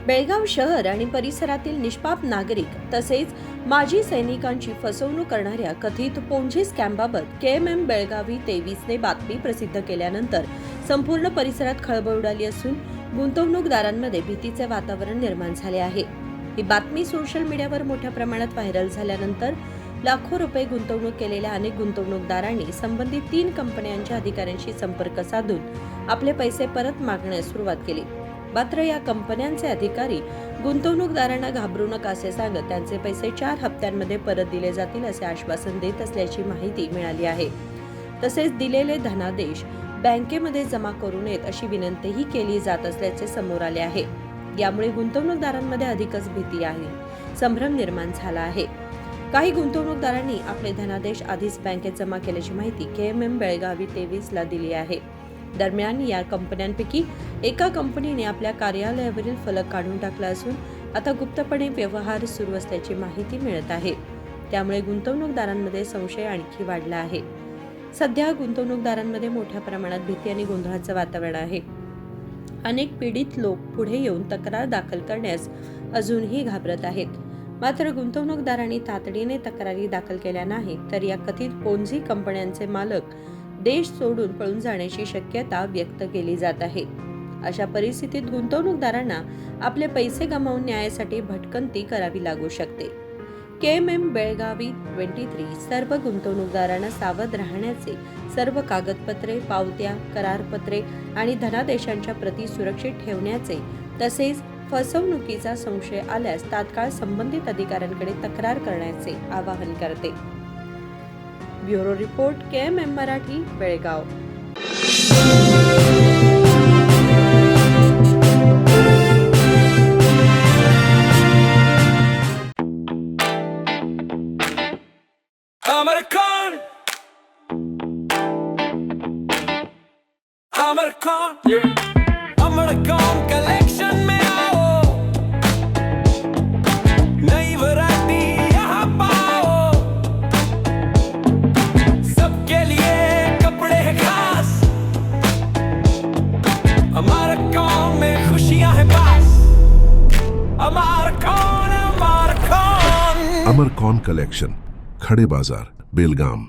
बेळगाव शहर आणि परिसरातील निष्पाप नागरिक तसेच माजी सैनिकांची फसवणूक करणाऱ्या कथित पोंजी स्कॅमबाबत केएमएम बेळगावी 23 ने बातमी प्रसिद्ध केल्यानंतर संपूर्ण परिसरात खळबळ उडाली असून गुंतवणूकदारांमध्ये भीतीचे वातावरण निर्माण झाले आहे। ही बातमी सोशल मीडियावर मोठ्या प्रमाणात व्हायरल झाल्यानंतर लाखो रुपये गुंतवणूक केलेल्या अनेक गुंतवणूकदारांनी संबंधित 3 कंपन्यांच्या अधिकाऱ्यांशी संपर्क साधून आपले पैसे परत मागण्यास सुरुवात केली। मात्र या कंपन्यांचे अधिकारी गुंतवणूकदारांना घाबरू नका असे सांगत त्यांचे पैसे 4 हप्त्यांमध्ये परत दिले जातील असे आश्वासन देत असल्याची माहिती मिळाली आहे। तसेच दिलेले धनादेश बँकेमध्ये जमा करू नयेत अशी विनंतीही केली जात असल्याचे समोर आले आहे। यामुळे गुंतवणूकदारांमध्ये अधिकच भीती आहे, संभ्रम निर्माण झाला आहे। काही गुंतवणूकदारांनी आपले धनादेश आधीच बँकेत जमा केल्याची माहिती केएमएम बेळगावी 23 ला दिली आहे। दरम्यान या कंपन्यांपैकी एका कंपनीने आपल्या कार्यालयावरील फलक काढून टाकला असून आता गुप्तपणे व्यवहार सुरू असल्याची माहिती मिळत आहे। त्यामुळे गुंतवणूकदारांमध्ये संशय आणखी वाढला आहे। सध्या गुंतवणूकदारांमध्ये मोठ्या प्रमाणात भीती आणि गोंधळाचं वातावरण आहे। अनेक पीडित लोक पुढे येऊन तक्रार दाखल करण्यास अजूनही घाबरत आहेत। मात्र गुंतवणूकदारांनी तातडीने तक्रारी दाखल केल्या नाही तर या कथित पोंजी कंपन्यांचे मालक देश सोडून पळून जाण्याची शक्यता व्यक्त केली जात आहे। अशा परिस्थितीत गुंतवणूकदारांना आपले पैसे गमावून न्यायासाठी भटकंती करावी लागू शकते। केएमएम बेळगावी 23 सर्व गुंतवणूकदारांना सावध राहण्याचे, सर्व कागदपत्रे, पावत्या, करारपत्रे आणि धनादेशांच्या प्रती सुरक्षित ठेवण्याचे तसेच फसवणुकीचा संशय आल्यास तात्काळ संबंधित अधिकाऱ्यांकडे तक्रार करण्याचे आवाहन करते। Bureau report KMM Marathi Belgaum. अमरकॉन कलेक्शन में आओ, नई वैरायटी यहाँ पाओ, सबके लिए कपड़े हैं खास, अमरकॉन में खुशियाँ हैं पास, अमरकॉन। अमरकॉन कलेक्शन, खड़े बाजार, बेलगाम।